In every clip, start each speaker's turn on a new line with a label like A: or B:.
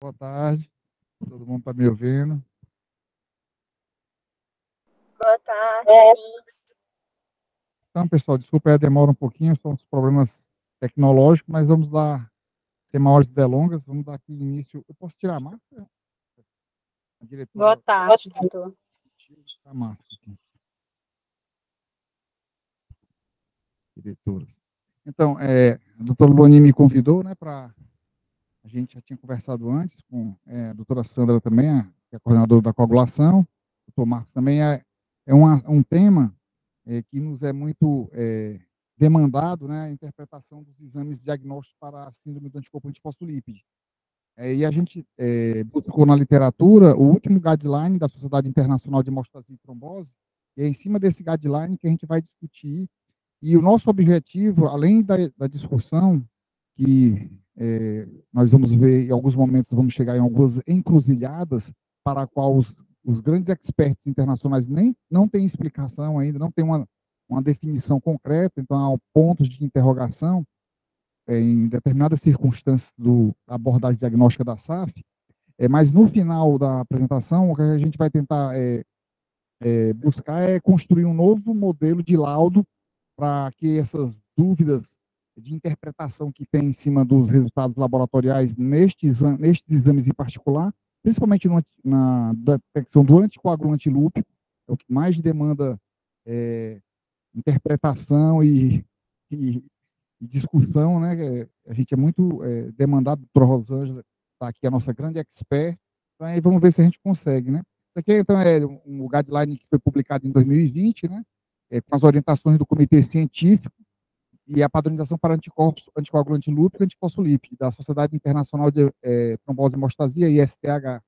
A: Boa tarde, todo mundo está me ouvindo?
B: Boa tarde.
A: Então, pessoal, desculpa aí a demora um pouquinho, são os problemas tecnológicos, mas vamos lá, sem maiores delongas, vamos dar aqui início. Eu posso tirar a máscara? A
B: Boa
A: diretora
B: tarde, doutor.
A: tira a máscara aqui, diretoras. Então, a doutora Luani me convidou, né, para a gente já tinha conversado antes com a doutora Sandra também, que é a coordenadora da coagulação, o doutor Marcos também, um tema que nos é muito demandado, né, a interpretação dos exames diagnósticos para a síndrome do anticorpo antifosfolípide. E a gente buscou na literatura o último guideline da Sociedade Internacional de Hemostasia e Trombose, e é em cima desse guideline que a gente vai discutir, e o nosso objetivo, além da discussão, que nós vamos ver em alguns momentos, vamos chegar em algumas encruzilhadas, para a qual os grandes experts internacionais não têm explicação ainda, não tem uma definição concreta, então há pontos de interrogação em determinadas circunstâncias da abordagem diagnóstica da SAF, mas no final da apresentação, o que a gente vai tentar buscar é construir um novo modelo de laudo para que essas dúvidas de interpretação que tem em cima dos resultados laboratoriais nestes exames em particular, principalmente na detecção do anticoagulante lúpico, é o que mais demanda interpretação e discussão, né? A gente é muito demandado, a doutora Rosângela está aqui, a nossa grande expert, então aí vamos ver se a gente consegue, né? Isso aqui, então, é um guideline que foi publicado em 2020, né? Com as orientações do Comitê Científico e a padronização para anticorpos, anticoagulante lúpico e antifosfolípide, da Sociedade Internacional de Trombose e Hemostasia, ISTH.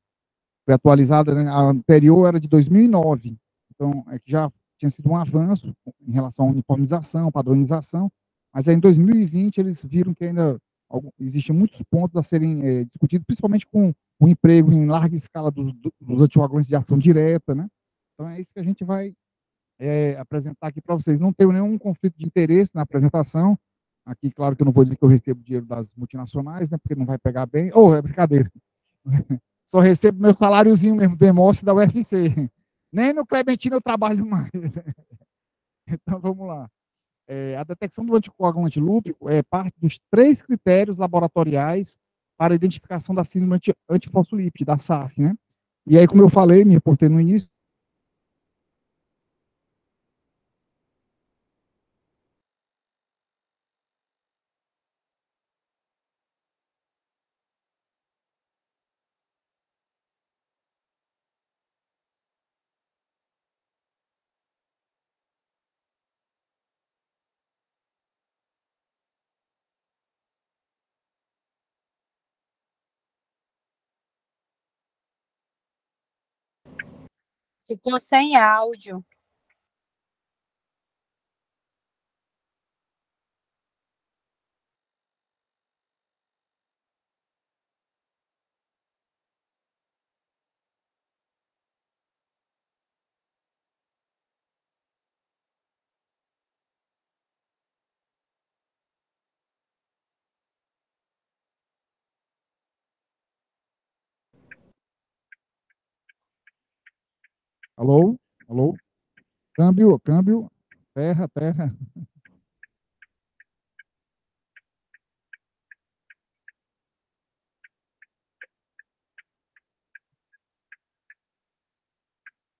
A: Foi atualizada, né? A anterior era de 2009, então que já tinha sido um avanço em relação à uniformização, padronização, mas aí em 2020 eles viram que ainda existem muitos pontos a serem discutidos, principalmente com o emprego em larga escala dos anticoagulantes de ação direta, né? Então é isso que a gente vai apresentar aqui para vocês. Não tenho nenhum conflito de interesse na apresentação. Aqui, claro que eu não vou dizer que eu recebo dinheiro das multinacionais, né? Porque não vai pegar bem. É brincadeira. Só recebo meu saláriozinho mesmo do Hemócio da UFC. Nem no Clementino eu trabalho mais. Então, vamos lá. A detecção do anticoagulante lúpico é parte dos 3 critérios laboratoriais para a identificação da síndrome antifosfolípide, da SAF, né? E aí, como eu falei, me reportei no início.
B: Ficou sem áudio.
A: Alô? Alô? Câmbio, câmbio. Terra, terra.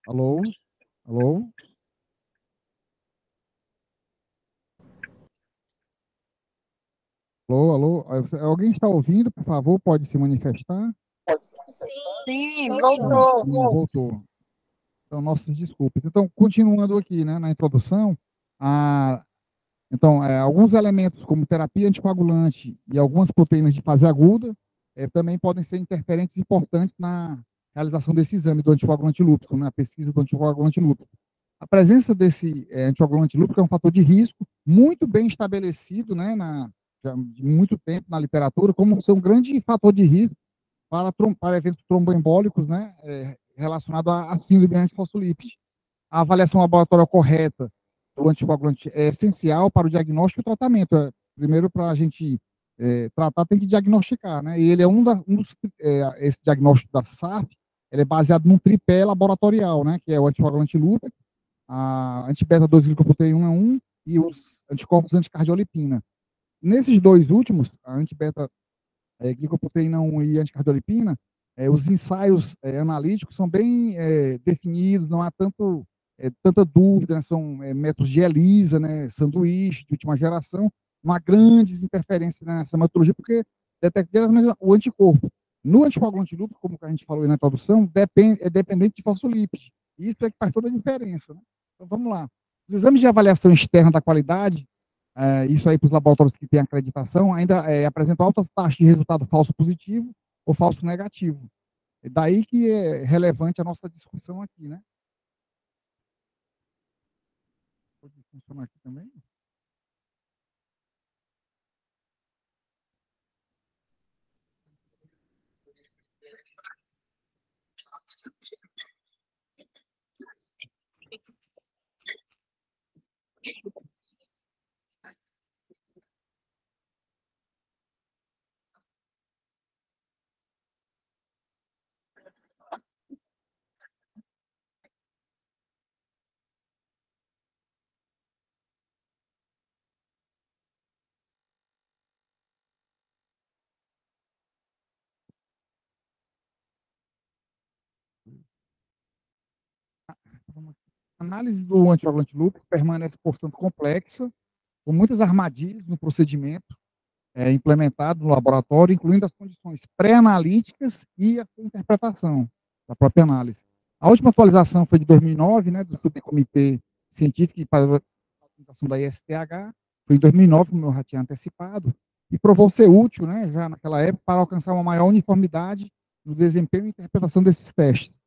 A: Alô? Alô? Alô, alô? Alguém está ouvindo, por favor, pode se manifestar?
B: Sim, voltou.
A: Voltou. Então, nossas desculpas. Então, continuando aqui, né, na introdução, então, alguns elementos como terapia anticoagulante e algumas proteínas de fase aguda também podem ser interferentes importantes na realização desse exame do anticoagulante lúpico, na pesquisa do anticoagulante lúpico. A presença desse anticoagulante lúpico é um fator de risco muito bem estabelecido, né, já de muito tempo na literatura, como ser um grande fator de risco para eventos tromboembólicos, né, relacionado à síndrome antifosfolípide. A avaliação laboratorial correta do anticoagulante é essencial para o diagnóstico e o tratamento. Primeiro, para a gente tratar, tem que diagnosticar, né? E ele é esse diagnóstico da SAF, ele é baseado num tripé laboratorial, né? Que é o anticoagulante lúpico, a anti-beta-2-glicoproteína 1 e os anticorpos anticardiolipina. Nesses dois últimos, a glicoproteína 1 e anticardiolipina, os ensaios analíticos são bem definidos, não há tanta dúvida, né? São métodos de ELISA, né? Sanduíche, de última geração, não há grandes interferências nessa metodologia, porque detecta diretamente o anticorpo. No anticoagulante lúpico, como a gente falou aí na introdução, é dependente de fosfolípide. Isso é que faz toda a diferença, né? Então, vamos lá. Os exames de avaliação externa da qualidade, isso aí para os laboratórios que têm acreditação, ainda apresentam altas taxas de resultado falso positivo ou falso negativo. É daí que é relevante a nossa discussão aqui, né? Pode funcionar aqui também? A análise do anticoagulante lúpico permanece, portanto, complexa, com muitas armadilhas no procedimento implementado no laboratório, incluindo as condições pré-analíticas e a sua interpretação da própria análise. A última atualização foi de 2009, né, do Subcomitê Científico para a Atualização da ISTH, foi em 2009, como eu já tinha antecipado, e provou ser útil, né, já naquela época, para alcançar uma maior uniformidade no desempenho e interpretação desses testes.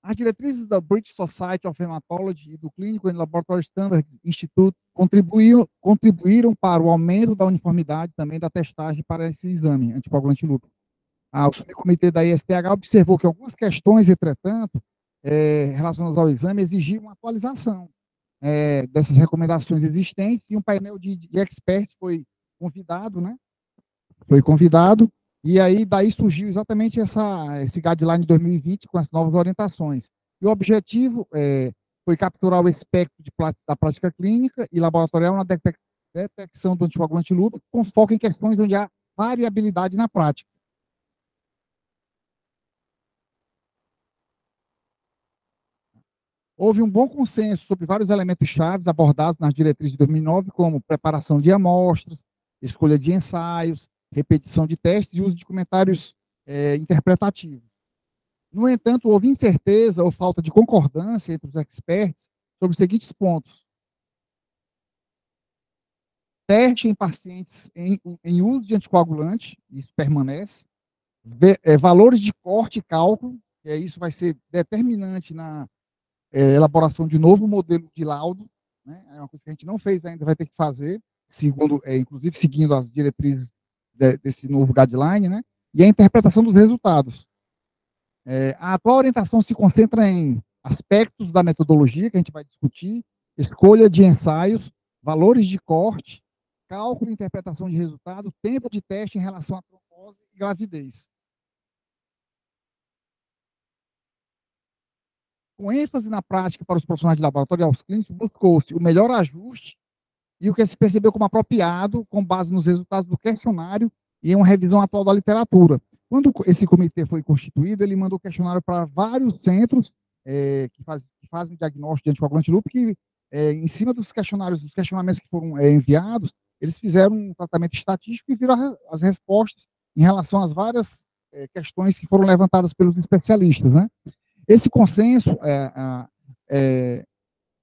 A: As diretrizes da British Society of Hematology e do Clinical and Laboratory Standards Institute contribuíram para o aumento da uniformidade também da testagem para esse exame anticoagulante lúpico. O subcomitê da ISTH observou que algumas questões, entretanto, relacionadas ao exame, exigiam uma atualização dessas recomendações existentes, e um painel de experts foi convidado, né? Foi convidado, e aí daí surgiu exatamente esse guideline de 2020 com as novas orientações. E o objetivo foi capturar o espectro da prática clínica e laboratorial na detecção do anticoagulante lúpico, com foco em questões onde há variabilidade na prática. Houve um bom consenso sobre vários elementos chaves abordados nas diretrizes de 2009, como preparação de amostras, escolha de ensaios, repetição de testes e uso de comentários interpretativos. No entanto, houve incerteza ou falta de concordância entre os experts sobre os seguintes pontos: teste em pacientes em uso de anticoagulante, isso permanece, valores de corte e cálculo, isso vai ser determinante na elaboração de novo modelo de laudo, né? É uma coisa que a gente não fez ainda, vai ter que fazer, inclusive seguindo as diretrizes desse novo guideline, né? E a interpretação dos resultados. A atual orientação se concentra em aspectos da metodologia, que a gente vai discutir, escolha de ensaios, valores de corte, cálculo e interpretação de resultado, tempo de teste em relação à trombose e gravidez. Com ênfase na prática para os profissionais de laboratório e aos clínicos, buscou-se o melhor ajuste e o que se percebeu como apropriado, com base nos resultados do questionário e em uma revisão atual da literatura. Quando esse comitê foi constituído, ele mandou questionário para vários centros que fazem o diagnóstico de anticoagulante lúpico, e em cima dos questionamentos que foram enviados, eles fizeram um tratamento estatístico e viram as respostas em relação às várias questões que foram levantadas pelos especialistas, né? Esse consenso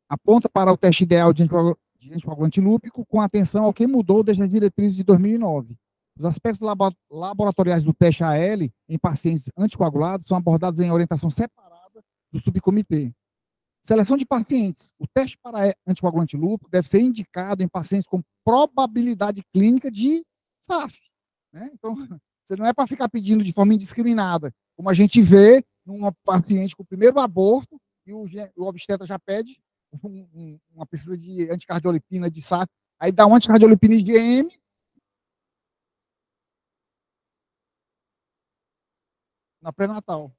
A: aponta para o teste ideal de anticoagulante lúpico, com atenção ao que mudou desde as diretrizes de 2009. Os aspectos laboratoriais do teste AL em pacientes anticoagulados são abordados em orientação separada do subcomitê. Seleção de pacientes. O teste para anticoagulante lúpico deve ser indicado em pacientes com probabilidade clínica de SAF, né? Então, você não é para ficar pedindo de forma indiscriminada, como a gente vê numa paciente com o primeiro aborto, e o obstetra já pede uma pesquisa de anticardiolipina de SAF, aí dá um anticardiolipina IgM, na pré-natal.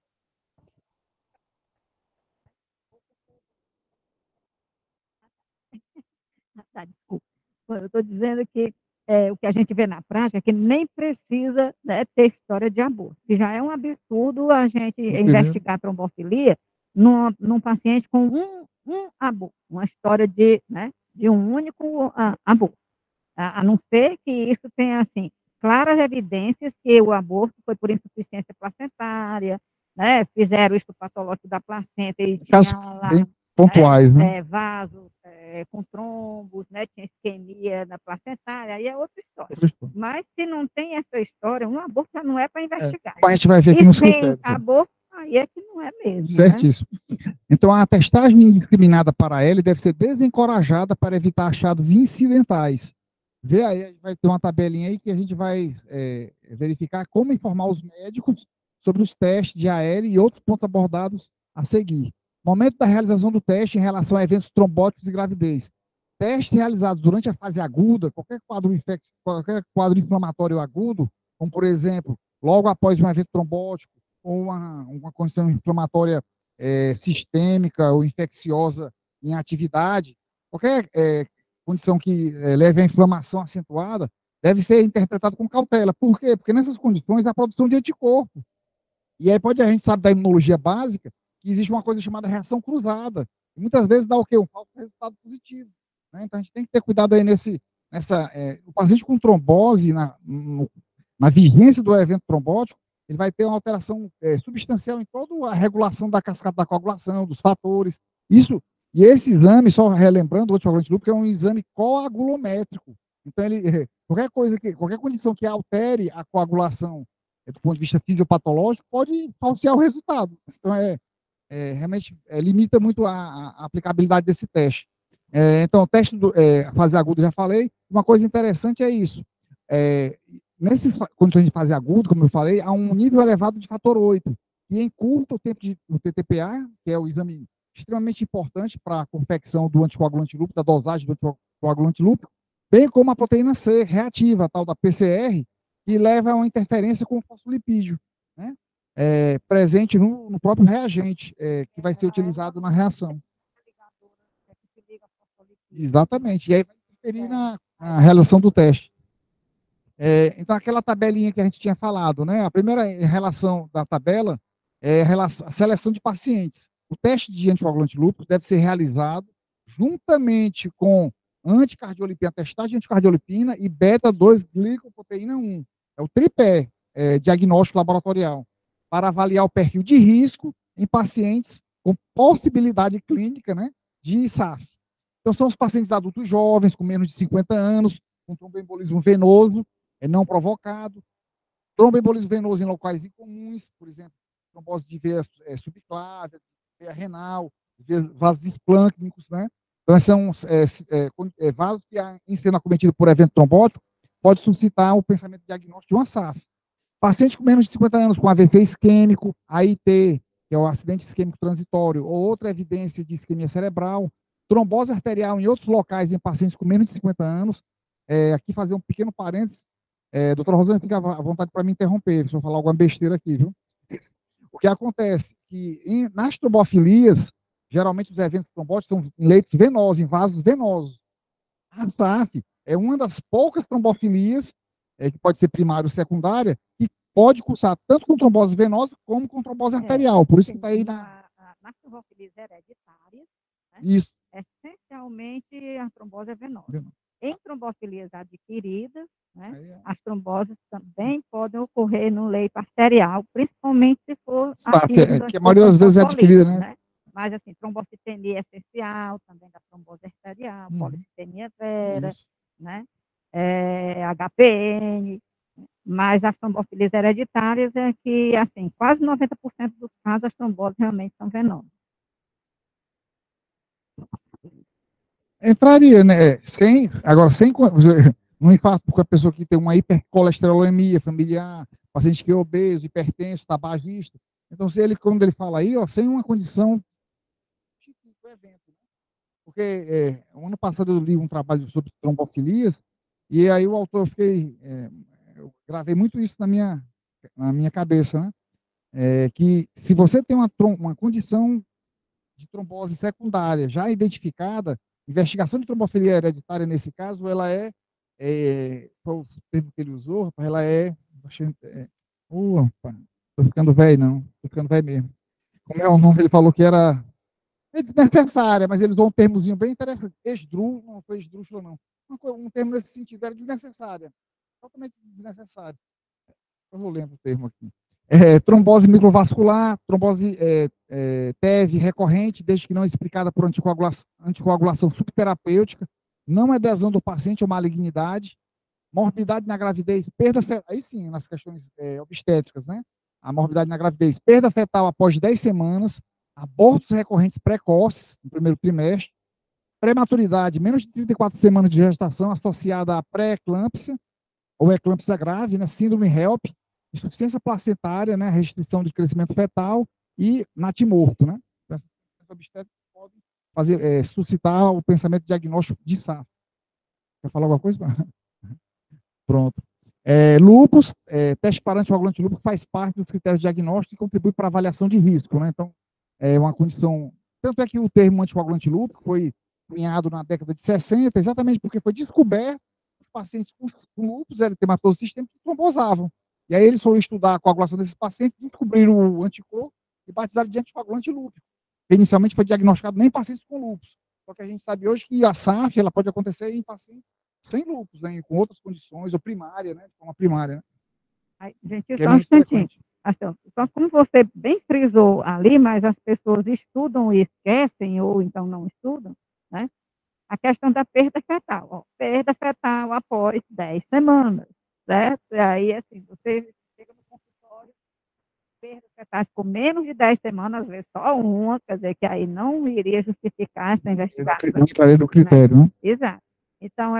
C: Tá, desculpa. Eu estou dizendo que o que a gente vê na prática é que nem precisa, né, ter história de aborto, que já é um absurdo a gente investigar trombofilia num paciente com um aborto, uma história né, de um único aborto. A não ser que isso tenha, assim, claras evidências que o aborto foi por insuficiência placentária, né, fizeram o estudo patológico da placenta e
A: Casos
C: tinha lá,
A: bem pontuais, né?
C: vasos com trombos, né, tinha isquemia na placentária, aí é outra história. Mas se não tem essa história, um aborto já não é para investigar.
A: A gente vai ver aqui
C: E
A: nos
C: sem
A: critérios.
C: aborto, aí é que não é mesmo, né?
A: Certíssimo. Então, a testagem indiscriminada para ele deve ser desencorajada para evitar achados incidentais. Vê aí, a gente vai ter uma tabelinha aí que a gente vai verificar como informar os médicos sobre os testes de AL e outros pontos abordados a seguir. Momento da realização do teste em relação a eventos trombóticos e gravidez. Testes realizados durante a fase aguda, qualquer quadro inflamatório agudo, como por exemplo, logo após um evento trombótico ou uma condição inflamatória sistêmica ou infecciosa em atividade, qualquer condição que leve à inflamação acentuada, deve ser interpretado com cautela. Por quê? Porque nessas condições há produção de anticorpo. E aí a gente sabe da imunologia básica que existe uma coisa chamada reação cruzada. E muitas vezes dá o quê? Um falso resultado positivo. Né? Então a gente tem que ter cuidado aí o paciente com trombose, na vigência do evento trombótico, ele vai ter uma alteração substancial em toda a regulação da cascata da coagulação, dos fatores. Isso, e esse exame, só relembrando, o anticoagulante lúpico é um exame coagulométrico. Então, qualquer condição que altere a coagulação do ponto de vista fisiopatológico pode falsear o resultado. Então, realmente limita muito a aplicabilidade desse teste. Então, o teste fase aguda, já falei. Uma coisa interessante é isso. Nessas condições de fase aguda, como eu falei, há um nível elevado de fator 8, que encurta o tempo do TTPA, que é o exame extremamente importante para a confecção do anticoagulante lúpico, da dosagem do anticoagulante lúpico, bem como a proteína C reativa, a tal da PCR, que leva a uma interferência com o fosfolipídio, né? Presente no próprio reagente, que vai ser utilizado na reação. Exatamente, e aí vai interferir na realização do teste. Então, aquela tabelinha que a gente tinha falado, né? A primeira relação da tabela é a seleção de pacientes. O teste de anticoagulante lúpico deve ser realizado juntamente com anticardiolipina, testagem de anticardiolipina e beta-2-glicoproteína 1. É o tripé diagnóstico laboratorial, para avaliar o perfil de risco em pacientes com possibilidade clínica, né, de SAF. Então, são os pacientes adultos jovens, com menos de 50 anos, com tromboembolismo venoso, não provocado, tromboembolismo venoso em locais incomuns, por exemplo, trombose de veia subclávia, veia renal, vasos esplâncnicos, né? Então, são vasos que, em sendo acometido por evento trombótico, pode suscitar o pensamento diagnóstico de uma SAF. Paciente com menos de 50 anos, com AVC isquêmico, AIT, que é o acidente isquêmico transitório, ou outra evidência de isquemia cerebral, trombose arterial em outros locais em pacientes com menos de 50 anos. Aqui fazer um pequeno parênteses. Doutora Rosana, fica à vontade para me interromper, se eu falar alguma besteira aqui, viu? O que acontece que nas trombofilias, geralmente os eventos trombóticos são em leitos venosos, em vasos venosos. A SAF é uma das poucas trombofilias, que pode ser primária ou secundária, que pode cursar tanto com trombose venosa como com trombose arterial. Por isso que está aí
C: nas trombofilias hereditárias, né?
A: Isso.
C: Essencialmente a trombose é venosa. Em trombofilias adquiridas, né, as tromboses também podem ocorrer no leito arterial, principalmente se for
A: que a maioria das vezes é adquirida, né?
C: Mas, assim, trombocitemia essencial, também da trombose arterial, policitemia vera, né? HPN, mas as trombofilias hereditárias é que, assim, quase 90% dos casos as tromboses realmente são venosas.
A: Entraria, né? Agora, sem um infarto com a pessoa que tem uma hipercolesterolemia familiar, paciente que é obeso, hipertenso, tabagista. Então, quando ele fala aí, sem uma condição do evento, né? Porque o ano passado eu li um trabalho sobre trombofilias, e aí o autor eu gravei muito isso na minha cabeça, né? que se você tem uma condição de trombose secundária já identificada, investigação de trombofilia hereditária, nesse caso, ela qual o termo que ele usou, rapaz? Ela opa, tô ficando velho, não, tô ficando velho mesmo. Como é o nome? Ele falou que era desnecessária, mas ele usou um termozinho bem interessante, esdrúxula, não foi esdrúxula, não. Um termo nesse sentido, era desnecessária, totalmente desnecessária. Eu não lembro o termo aqui. Trombose microvascular, trombose TEV recorrente, desde que não explicada por anticoagulação subterapêutica, não adesão do paciente ou malignidade, morbidade na gravidez, perda fetal, aí sim, nas questões obstétricas, né? A morbidade na gravidez, perda fetal após 10 semanas, abortos recorrentes precoces no primeiro trimestre, prematuridade, menos de 34 semanas de gestação associada à pré-eclâmpsia, ou eclâmpsia grave, né? Síndrome HELP, insuficiência placentária, né, restrição de crescimento fetal e natimorto, né? Essas obstétricas podem suscitar o pensamento diagnóstico de SAF. Quer falar alguma coisa? Pronto. Lúpus, teste para anticoagulante lúpico faz parte dos critérios diagnósticos e contribui para a avaliação de risco, né? Então, é uma condição... Tanto é que o termo anticoagulante lúpico foi cunhado na década de 60, exatamente porque foi descoberto que os pacientes com lúpus eritematoso sistêmico trombosavam. E aí eles foram estudar a coagulação desses pacientes, descobriram o anticorpo e batizaram de anticoagulante lúpico. Inicialmente foi diagnosticado nem em pacientes com lúpus. Só que a gente sabe hoje que a SAF ela pode acontecer em pacientes sem lúpus, né, com outras condições, ou primária, né, uma primária. Né?
C: Aí, gente, só um instantinho. Assim, só como você bem frisou ali, mas as pessoas estudam e esquecem, ou então não estudam, né? A questão da perda fetal. Ó, perda fetal após 10 semanas. Certo? E aí, assim, você chega no consultório, perda fetais com menos de 10 semanas, às vezes só uma, quer dizer que aí não iria justificar essa investigação.
A: Não estaria do critério, né?
C: Exato. Então,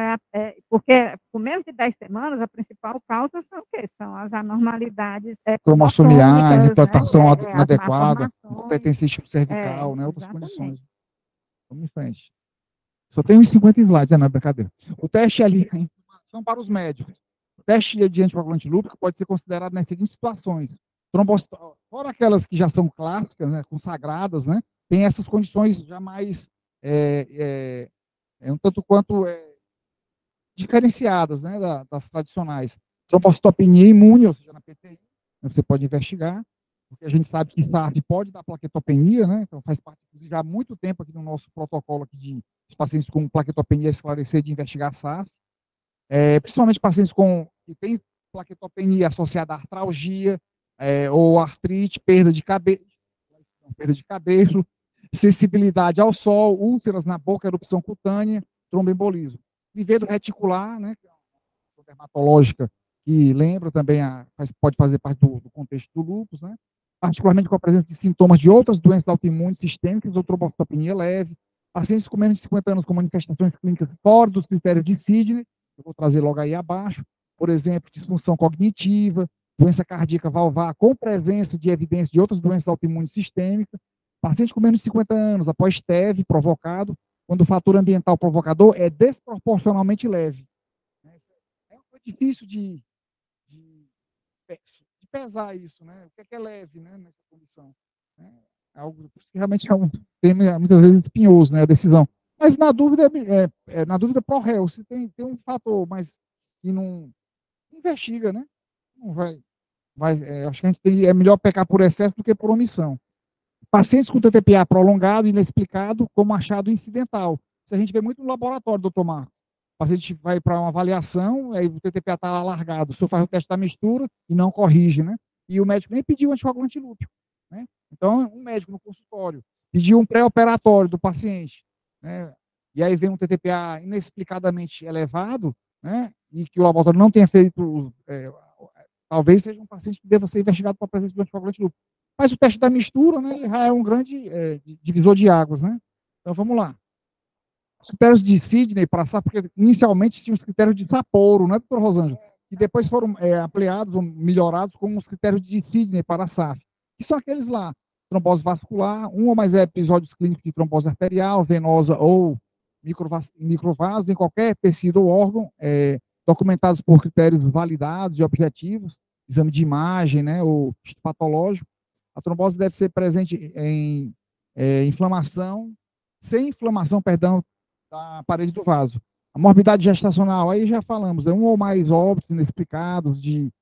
C: porque com menos de 10 semanas, a principal causa são o quê? São as anormalidades
A: cromossomiais, implantação
C: né?
A: inadequada, incompetência cervical, né? Outras condições. Vamos em frente. Só tem uns 50 slides, não é brincadeira. O teste ali, a informação para os médicos. O teste de anticoagulante lúpico pode ser considerado nas seguintes situações. Fora aquelas que já são clássicas, né, consagradas, né, tem essas condições já mais um tanto quanto diferenciadas, né, das tradicionais. Trombocitopenia imune, ou seja, na PTI, você pode investigar, porque a gente sabe que SARD pode dar plaquetopenia, né, então faz parte, inclusive, há muito tempo aqui no nosso protocolo aqui de pacientes com plaquetopenia esclarecer de investigar SAF, principalmente pacientes que têm plaquetopenia associada à artralgia, ou artrite, perda de cabelo, sensibilidade ao sol, úlceras na boca, erupção cutânea, tromboembolismo. Vivedo reticular, né, que é uma dermatológica que lembra também, pode fazer parte do contexto do lúpus, né, particularmente com a presença de sintomas de outras doenças autoimunes sistêmicas ou trombocitopenia leve, pacientes com menos de 50 anos com manifestações clínicas fora dos critérios de Sidney, eu vou trazer logo aí abaixo, por exemplo, disfunção cognitiva, doença cardíaca valvar com presença de evidência de outras doenças autoimunes sistêmicas, paciente com menos de 50 anos após TEV provocado, quando o fator ambiental provocador é desproporcionalmente leve. É difícil de pesar isso, né? O que é leve, né, nessa condição? É algo que realmente é um tema muitas vezes espinhoso, né, a decisão. Mas na dúvida, na dúvida pro réu, se tem um fator, mas que não investiga, né? Não vai, acho que a gente é melhor pecar por excesso do que por omissão. Pacientes com TTPA prolongado e inexplicado como achado incidental. Isso a gente vê muito no laboratório, doutor Marcos. O paciente vai para uma avaliação, aí o TTPA está alargado, o senhor faz o teste da mistura e não corrige, né? E o médico nem pediu anticoagulante lúpico, né? Então, um médico no consultório pediu um pré-operatório do paciente, né? E aí vem um TTPA inexplicadamente elevado, né? E que o laboratório não tenha feito, talvez seja um paciente que deva ser investigado para a presença de anticoagulante lúpico. Mas o teste da mistura, né, já é um grande divisor de águas, né? Então, vamos lá. Os critérios de Sidney para SAF, porque inicialmente tinha os critérios de Sapporo, né, doutor Rosângela? Que depois foram ampliados ou melhorados com os critérios de Sidney para a SAF. Que são aqueles lá, trombose vascular, um ou mais episódios clínicos de trombose arterial, venosa ou microvasos em qualquer tecido ou órgão, documentados por critérios validados e objetivos, exame de imagem, né, ou patológico, A trombose deve ser presente em inflamação, sem inflamação, perdão, da parede do vaso. A morbidade gestacional, aí já falamos, é um ou mais óbitos inexplicados de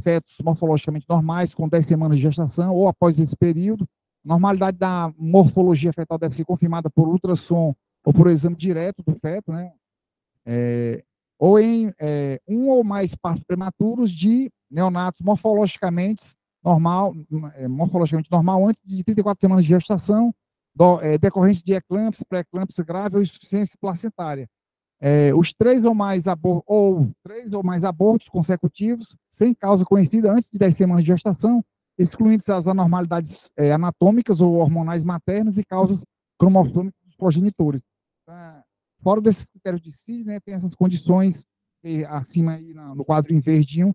A: fetos morfologicamente normais, com 10 semanas de gestação, ou após esse período. A normalidade da morfologia fetal deve ser confirmada por ultrassom ou por exame direto do feto, né? Ou em um ou mais partos prematuros de neonatos morfologicamente normal antes de 34 semanas de gestação, decorrente de eclâmpsia, pré-eclâmpsia grave ou insuficiência placentária. Os três ou mais abortos consecutivos, sem causa conhecida antes de 10 semanas de gestação, excluindo as anormalidades anatômicas ou hormonais maternas e causas cromossômicas dos progenitores. Fora desses critérios de si, né, tem essas condições acima aí no quadro em verdinho,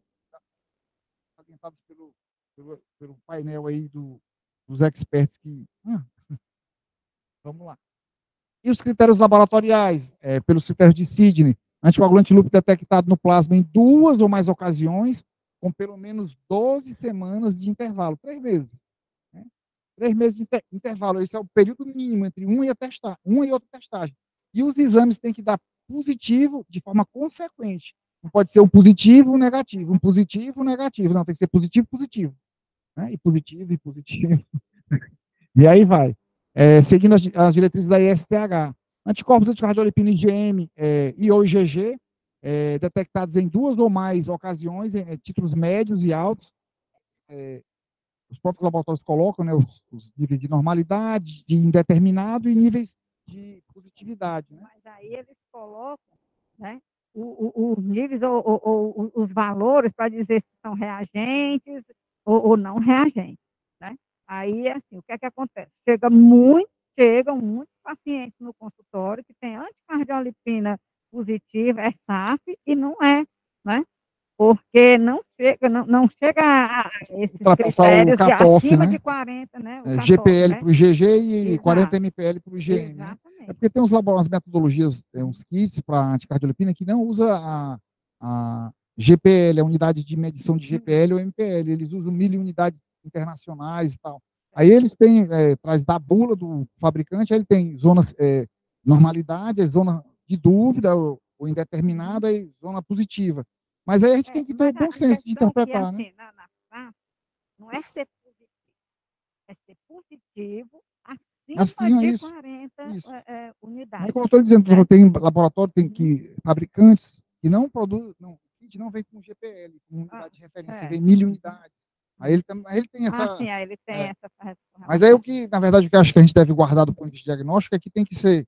A: orientadas pelo painel aí dos experts que... vamos lá. E os critérios laboratoriais, pelos critérios de Sidney, anticoagulante lúpico detectado no plasma em 2 ou mais ocasiões, com pelo menos 12 semanas de intervalo, 3 meses. Né? 3 meses de intervalo, esse é o período mínimo entre uma e outra testagem. E os exames têm que dar positivo de forma consequente. Não pode ser um positivo, um negativo, um positivo, um negativo. Não, tem que ser positivo, positivo. Né? E positivo, e positivo. E aí vai. Seguindo as diretrizes da ISTH. Anticorpos anticardiolipina IgM e ou IgG, detectados em 2 ou mais ocasiões, em títulos médios e altos. Os próprios laboratórios colocam, né, os níveis de normalidade, de indeterminado e níveis de positividade. Né?
C: Mas aí eles colocam, né, os níveis ou os valores para dizer se são reagentes ou não reagentes. Né? Aí, assim, o que é que acontece? Chegam muitos pacientes no consultório que têm anticardiolipina positiva, é SAF, e não é, né? Porque não chega a esses critérios de acima, né? De 40, né? O
A: GPL, né? Para o GG e
C: Exato.
A: 40 MPL para o IgM. Né? É porque tem umas metodologias, uns kits para anticardiolipina que não usa a GPL, a unidade de medição de GPL ou MPL. Eles usam 1.000 unidades internacionais e tal. Aí eles têm, traz da bula do fabricante, aí ele tem zonas normalidade, zona de dúvida ou indeterminada e zona positiva. Mas aí a gente tem que ter o bom senso de interpretar,
C: né? Na prática, não é ser positivo, é ser positivo acima de 40 unidades.
A: Mas como eu estou dizendo, tem laboratório, tem fabricantes que não produzem, não vem com GPL, com unidade de referência, vem 1.000 unidades. Aí ele tem essa...
C: aí ele tem essa...
A: Mas aí na verdade, o que eu acho que a gente deve guardar do ponto de vista diagnóstico é que tem que ser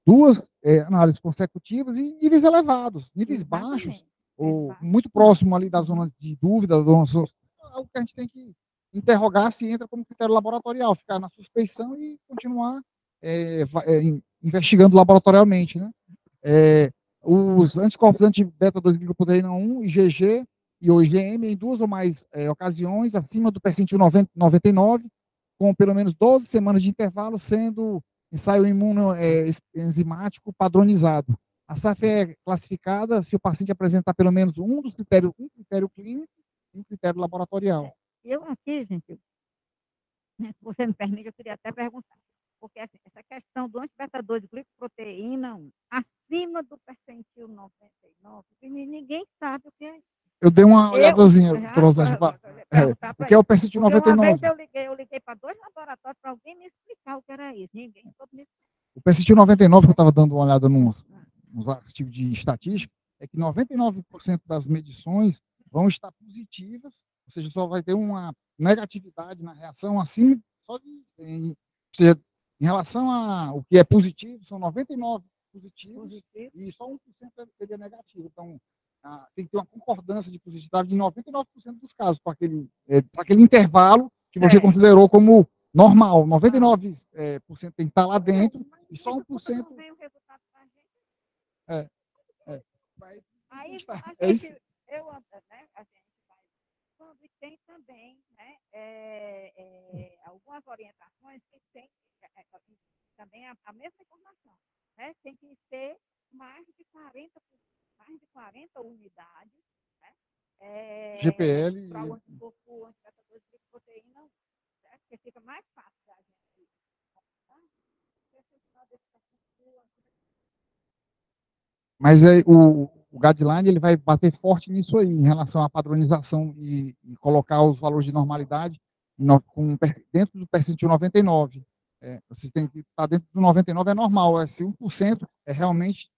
A: 2 análises consecutivas e níveis elevados, níveis baixos, ou muito próximo ali das zonas de dúvida, algo que a gente tem que interrogar se entra como critério laboratorial, ficar na suspeição e continuar investigando laboratorialmente, né? Os anticorpos anti-beta-2-glicoproteína 1, IgG e o IgM em 2 ou mais ocasiões, acima do percentil 99, com pelo menos 12 semanas de intervalo, sendo ensaio imunoenzimático padronizado. A SAF é classificada se o paciente apresentar pelo menos um critério clínico e um critério laboratorial.
C: Eu aqui, gente, se você me permite, eu queria até perguntar, porque assim, essa questão do anti-beta-2 glicoproteína 1, acima do percentil 99, ninguém sabe o que é.
A: Eu dei uma olhadazinha, o que é o percentil 99?
C: Uma vez eu liguei para 2 laboratórios para alguém me explicar o que era isso. Ninguém soube me explicar.
A: O percentil 99, que eu estava dando uma olhada nos artigos de estatística, é que 99% das medições vão estar positivas, ou seja, só vai ter uma negatividade na reação acima, ou seja, em relação ao que é positivo, são 99 positivos e só 1% seria negativo. Então, tem que ter uma concordância de positividade de 99% dos casos para aquele intervalo que você considerou como normal. 99% tem que estar lá dentro e só 1%.
C: Não vem o resultado para a gente. Aí a gente, né, a gente vai. Quando tem também, né, algumas orientações que tem também a mesma informação, né? Tem que ter mais de 40 unidades, né?
A: GPL
C: para o anticorpo anti-beta-2 glicoproteína, certo? porque fica mais fácil da gente. Tá?
A: Mas o guideline ele vai bater forte nisso aí, em relação à padronização e colocar os valores de normalidade dentro do percentil 99. Você tem que estar dentro do 99, é normal. Se 1% é realmente.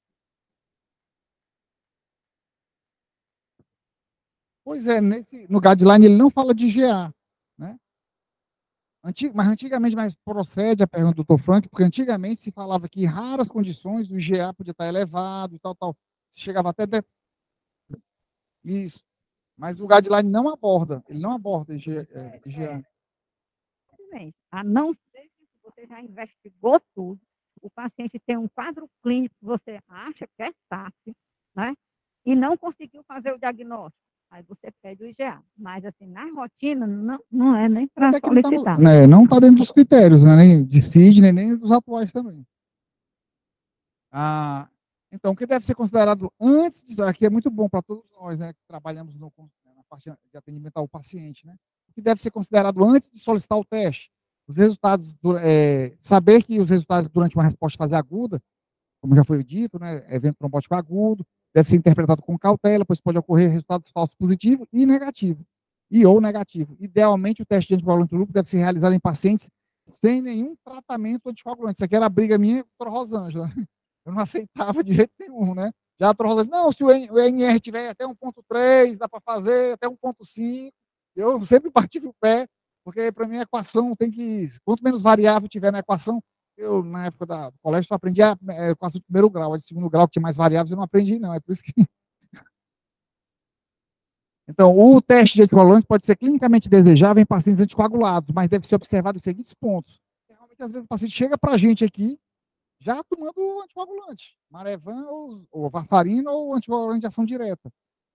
A: Pois é, no guideline ele não fala de GA, né? Mas antigamente, mas procede a pergunta do Dr. Frank, porque antigamente se falava que em raras condições o IgA podia estar elevado e tal, tal. Chegava até isso. Mas o guideline não aborda, ele não aborda IgA.
C: A não ser que você já investigou tudo, o paciente tem um quadro clínico que você acha que é SAF, né? E não conseguiu fazer o diagnóstico. Aí você pede o IgA. Mas, assim, na rotina, não é nem para solicitar.
A: Não está dentro dos critérios, né, nem de Sidney, nem dos atuais também. Então, o que deve ser considerado antes disso, aqui é muito bom para todos nós, né, que trabalhamos na parte de atendimento ao paciente, né? O que deve ser considerado antes de solicitar o teste? Os resultados, saber que os resultados durante uma resposta fase aguda, como já foi dito, né, evento trombótico agudo, deve ser interpretado com cautela, pois pode ocorrer resultados falsos positivos e negativos, ou negativo. Idealmente, o teste de anticoagulante lúpico deve ser realizado em pacientes sem nenhum tratamento anticoagulante. Isso aqui era a briga minha com a doutora Rosângela. Eu não aceitava de jeito nenhum, né? Já a doutora Rosângela, não, se o NR tiver até 1,3, dá para fazer, até 1,5. Eu sempre parti o pé, porque para mim a equação tem que, quanto menos variável tiver na equação, eu, na época do colégio, só aprendi a equação de primeiro grau, a de segundo grau, que tinha mais variáveis, eu não aprendi, não. É por isso que. Então, o teste de anticoagulante pode ser clinicamente desejável em pacientes anticoagulados, mas deve ser observado os seguintes pontos. Realmente, às vezes, o paciente chega para a gente aqui já tomando o anticoagulante, Marevan ou varfarina ou anticoagulante de ação direta,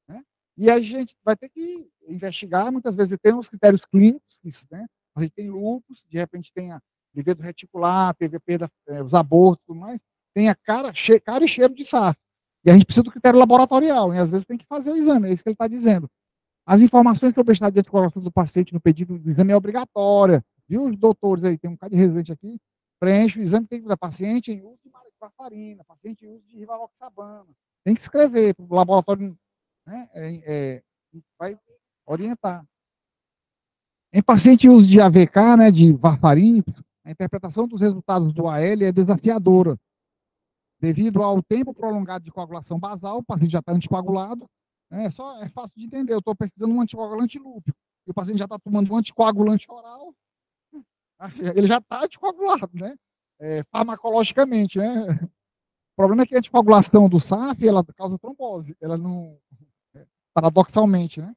A: né? E a gente vai ter que investigar, muitas vezes tem os critérios clínicos, isso, né? A gente tem lúpus, de repente tem a livedo reticular, teve a perda, os abortos e tudo mais, tem a cara e cheiro de SAF. E a gente precisa do critério laboratorial, e às vezes tem que fazer o exame, é isso que ele está dizendo. As informações sobre o estado de anticoagulação do paciente no pedido do exame é obrigatória, viu, os doutores aí, tem um bocado de residente aqui, preenche o exame técnico da paciente em uso de varfarina, paciente em uso de rivaroxabana. Tem que escrever para o laboratório, né, vai orientar. Em paciente em uso de AVK, né, de varfarina, a interpretação dos resultados do AL é desafiadora. Devido ao tempo prolongado de coagulação basal, o paciente já está anticoagulado, é fácil de entender. Eu estou pesquisando um anticoagulante lúpico, e o paciente já está tomando um anticoagulante oral, ele já está anticoagulado, né? Farmacologicamente, né? O problema é que a anticoagulação do SAF, ela causa trombose, ela não, paradoxalmente, né?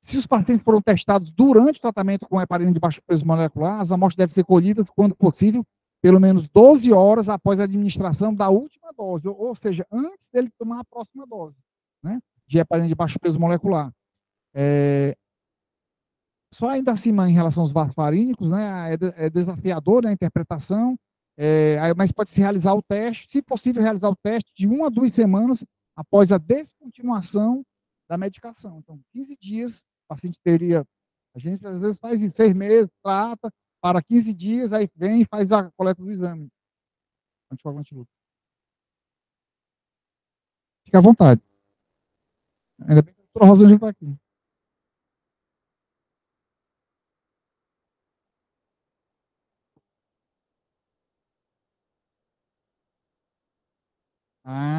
A: Se os pacientes foram testados durante o tratamento com heparina de baixo peso molecular, as amostras devem ser colhidas, quando possível, pelo menos 12 horas após a administração da última dose, ou seja, antes dele tomar a próxima dose, né, de heparina de baixo peso molecular. Só ainda acima em relação aos varfarínicos, né, é desafiador, né, a interpretação, mas pode-se realizar o teste, se possível, realizar o teste de 1 a 2 semanas após a descontinuação da medicação. Então, 15 dias, a gente teria, a gente às vezes faz em 6 meses, trata, para 15 dias, aí vem e faz a coleta do exame. Anticoagulante lúpico. Fica à vontade. Ainda bem que a doutora Rosângela está aqui.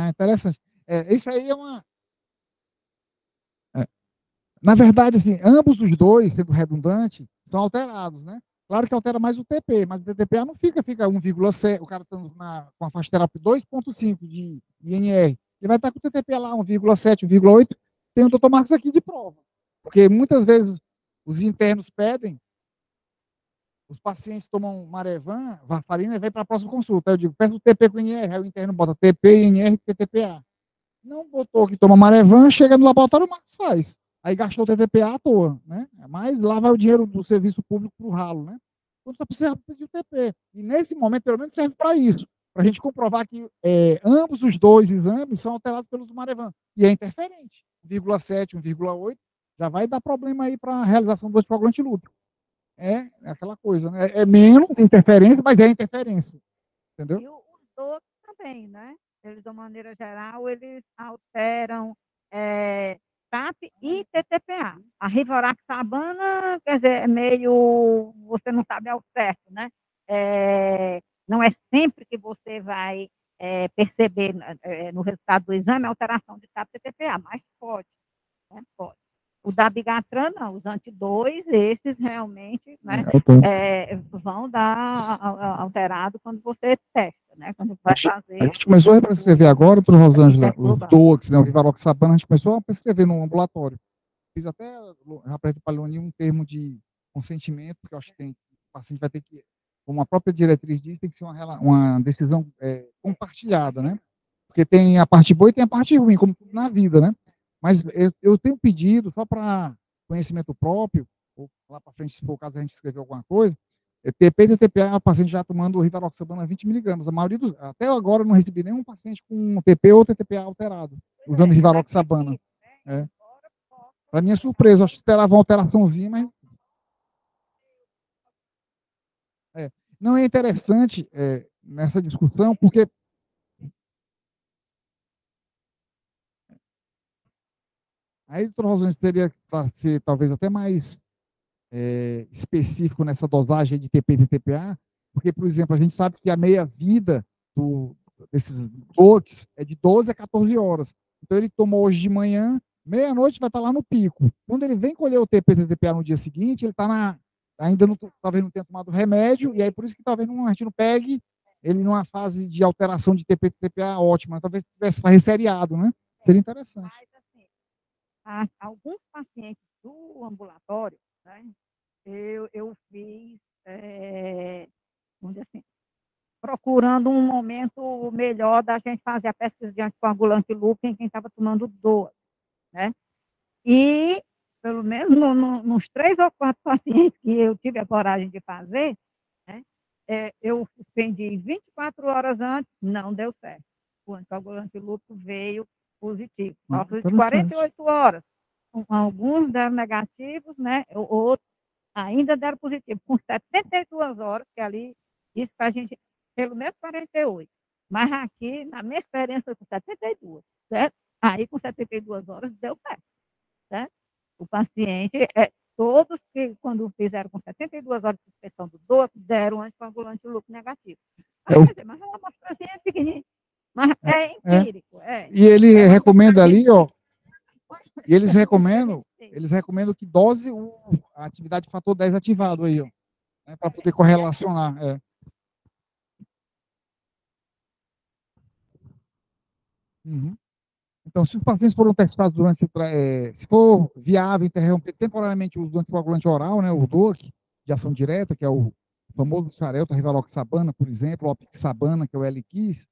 A: Interessante. Isso aí é uma... Na verdade, assim, ambos os dois, sendo redundante, são alterados, né? Claro que altera mais o TP, mas o TTPA não fica 1,7, o cara está com a faixa terapia 2,5 de INR, ele vai estar com o TTP lá 1,7, 1,8, tem o Dr. Marcos aqui de prova, porque muitas vezes os internos pedem, os pacientes tomam Marevan, varfarina e vem para a próxima consulta, eu digo, peça o TP com INR, aí o interno bota TP, INR, TTPA. Não botou que toma Marevan, chega no laboratório, o Marcos faz. Aí gastou o TTPA à toa, né? Mas lá vai o dinheiro do serviço público para o ralo, né? Então só precisa pedir o TP. E nesse momento, pelo menos, serve para isso. Para a gente comprovar que ambos os dois exames são alterados pelos do Marevan. E é interferente. 1,7, 1,8, já vai dar problema aí para a realização do anticoagulante lúpico. é aquela coisa, né? É menos interferência, mas é interferência, entendeu?
C: E os outros também, né? Eles, de uma maneira geral, eles alteram TAP e TTPA. A rivaroxabana, quer dizer, é meio, você não sabe ao certo, né? Não é sempre que você vai perceber no resultado do exame a alteração de TAP e TTPA, mas pode, né? Pode. O dabigatran, não, os anti-2, esses realmente, né, vão dar alterado quando você testa, né, quando vai fazer.
A: A gente começou a prescrever agora, doutora Rosângela, os DOACs, né, o rivaroxabana, a gente começou a prescrever no ambulatório. Fiz até, já para a Leonie, um termo de consentimento, porque eu acho que tem, o paciente vai ter que, como a própria diretriz diz, tem que ser uma decisão compartilhada, né, porque tem a parte boa e tem a parte ruim, como tudo na vida, né. Mas eu tenho pedido, só para conhecimento próprio, ou lá para frente, se for o caso, a gente escrever alguma coisa, TP e TTPA, o paciente já tomando rivaroxabana 20 miligramas. A maioria até agora eu não recebi nenhum paciente com TP ou TTPA alterado, usando rivaroxabana. Para minha surpresa, eu acho que esperava uma alteraçãozinha, mas... Não é interessante nessa discussão, porque... Aí, doutor Rosângela, teria para ser talvez até mais específico nessa dosagem de TP e TPA, porque, por exemplo, a gente sabe que a meia-vida desses DOACs é de 12 a 14 horas. Então, ele tomou hoje de manhã, meia-noite vai estar lá no pico. Quando ele vem colher o TP e TPA no dia seguinte, ele está ainda talvez não tenha tomado remédio, e aí por isso que talvez a gente não pegue ele numa fase de alteração de TP e TPA ótima. Talvez tivesse reseriado, né? Seria interessante.
C: Alguns pacientes do ambulatório, né, eu fiz, vamos dizer assim, procurando um momento melhor da gente fazer a pesquisa de anticoagulante lúpico em quem estava tomando DOA, né? E, pelo menos, nos 3 ou 4 pacientes que eu tive a coragem de fazer, né, eu suspendi 24 horas antes, não deu certo. O anticoagulante lúpico veio positivo. Só de 48 horas. Alguns deram negativos, né? Outros ainda deram positivo. Com 72 horas, que ali, isso para a gente, pelo menos 48. Mas aqui, na minha experiência, com 72, certo? Aí, com 72 horas, deu certo, certo? O paciente, todos que, quando fizeram com 72 horas de suspensão do DOA, deram anticoagulante lúpico negativo. Mas é uma amostrazinha pequenininha. Mas é empírico.
A: E ele recomenda ali, ó, e eles recomendam que dose a atividade fator 10 ativado aí, ó, né, para poder correlacionar. Uhum. Então, se os pacientes foram testados durante, se for viável interromper temporariamente o uso do anticoagulante oral, né, o DOAC, de ação direta, que é o famoso xarelto, a rivaroxabana, por exemplo, ou a apixabana, que é o Eliquis,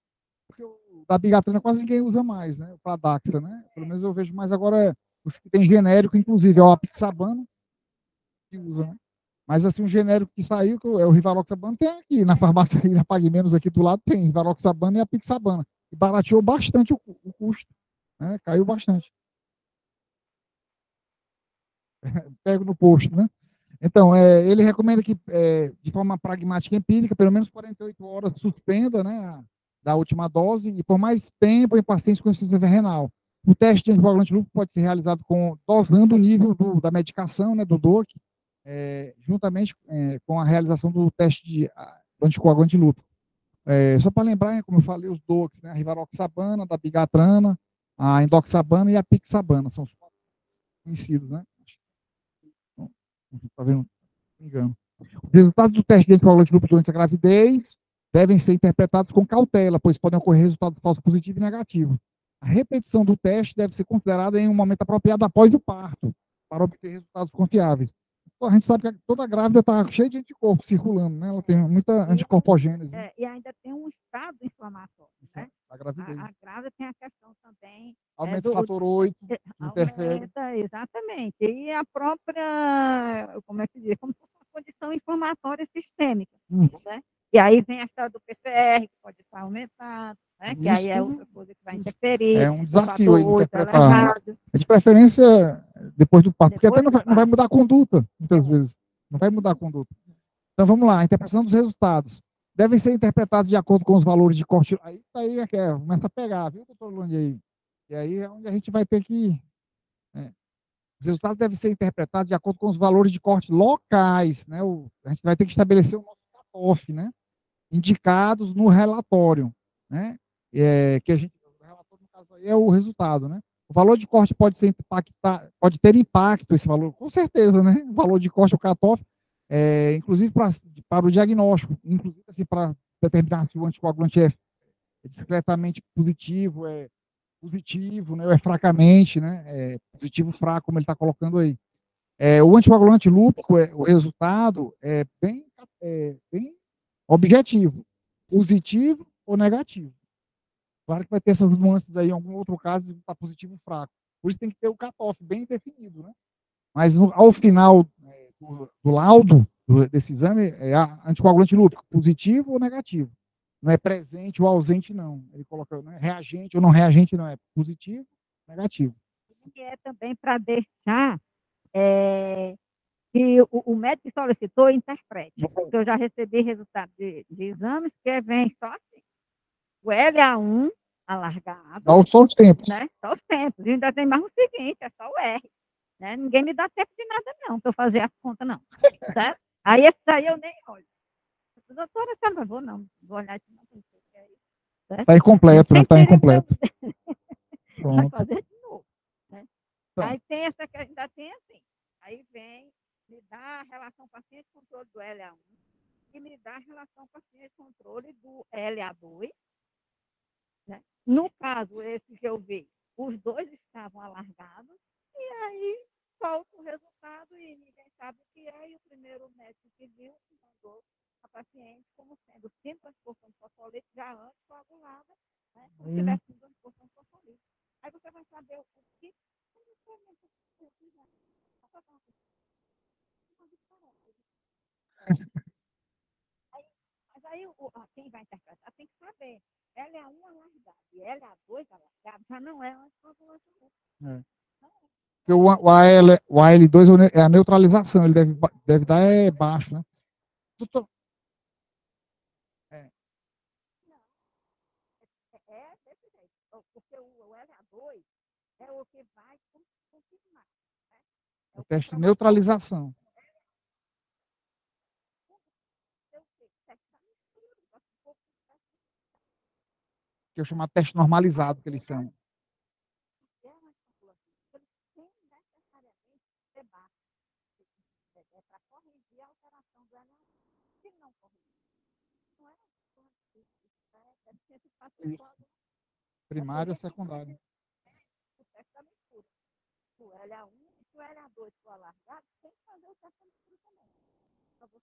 A: porque o dabigatran quase ninguém usa mais, né? O Pradaxa, né? Pelo menos eu vejo mais agora os que tem genérico, inclusive, é o apixabana que usa, né? Mas assim, um genérico que saiu, que é o rivaroxabana, tem aqui na farmácia, aí, na Pague Menos aqui do lado, tem rivaroxabana e apixabana. E barateou bastante o custo, né? Caiu bastante. Pego no posto, né? Então, ele recomenda que, de forma pragmática e empírica, pelo menos 48 horas suspenda, né, da última dose, e por mais tempo em pacientes com insuficiência renal. O teste de anticoagulante lúpico pode ser realizado dosando o nível da medicação, né, do DOAC, juntamente com a realização do teste do anticoagulante lúpico. Só para lembrar, como eu falei, os DOACs, né, a rivaroxabana, a dabigatrana, a indoxabana e a apixabana, são os conhecidos, né? Está vendo? Não me engano. Os resultados do teste de anticoagulante lúpico durante a gravidez devem ser interpretados com cautela, pois podem ocorrer resultados falsos positivos e negativos. A repetição do teste deve ser considerada em um momento apropriado após o parto, para obter resultados confiáveis. Então, a gente sabe que toda grávida está cheia de anticorpos circulando, né? Ela tem muita anticorpogênese.
C: E ainda tem um estado inflamatório, né?
A: A gravidez.
C: A grávida tem a questão também...
A: Aumenta o fator 8, interfere.
C: Aumenta, exatamente. E a própria, como é que diz? Como se fosse uma condição inflamatória sistêmica, né? E aí vem a história do PCR, que pode estar aumentado, né? Que aí é outra coisa que vai interferir.
A: É um desafio aí interpretar. De preferência, depois do parto, porque até não vai mudar a conduta, muitas vezes. não vai mudar a conduta. Então, vamos lá, a interpretação dos resultados. Devem ser interpretados de acordo com os valores de corte. Aí começa a pegar, viu, doutor Lundi? Aí? E aí é onde a gente vai ter que... Os resultados devem ser interpretados de acordo com os valores de corte locais, né? A gente vai ter que estabelecer o nosso cutoff, né? Indicados no relatório, né? Que a gente, o relatório, no caso aí, é o resultado, né? O valor de corte pode ser pode ter impacto, esse valor, com certeza, né? O valor de corte, o cutoff, inclusive para o diagnóstico, inclusive assim, para determinar se o anticoagulante é discretamente positivo, positivo, né? Ou é fracamente, né? Positivo fraco, como ele está colocando aí. O anticoagulante lúpico, o resultado bem objetivo, positivo ou negativo. Claro que vai ter essas nuances aí, em algum outro caso, está positivo ou fraco. Por isso tem que ter o cutoff bem definido, né? Mas ao final do laudo desse exame, é anticoagulante lúpico, positivo ou negativo. Não é presente ou ausente, não. Ele coloca, não é reagente ou não reagente, não. É positivo, negativo.
C: E é também para deixar que o médico que solicitou interprete. Porque eu já recebi resultado de exames que vem só assim. O LA1 alargado.
A: Só os tempos.
C: Né? Só os tempos. E ainda tem mais o seguinte, é só o R. Né? Ninguém me dá tempo de nada, não, para eu fazer a conta, não. Certo? Aí esse daí eu nem olho. Doutora, eu não vou, não. Vou olhar isso, não.
A: Está incompleto, né? Está incompleto.
C: Vai fazer de novo. Né? Então. Aí tem ainda tem assim. Aí vem, me dá a relação paciente-controle do LA1 e me dá a relação paciente-controle do LA2. Né? No caso, esse que eu vi, os dois estavam alargados, e aí solta o resultado e ninguém sabe o que é, e o primeiro médico que viu mandou a paciente como sendo 5% de fosfolípido já antes coagulada, né? Como se tivesse 5% de fosfolípido. Aí você vai saber o que mas aí quem vai interpretar tem que saber. LA1 alargado e LA2 alargado já não é anticoagulante.
A: Porque o AL2 é a neutralização, ele deve dar baixo, né? Doutor.
C: É desse jeito. Porque o LA2 é o que vai confirmar. Né?
A: O teste de neutralização. Que eu chamo de teste normalizado, que eles chamam.
C: É para corrigir a alteração do LA1. Se não corrigir, não é
A: primário ou secundário.
C: O teste da mistura. O LA1 e o LA2 for alargado, tem que fazer o teste da mistura também. Para você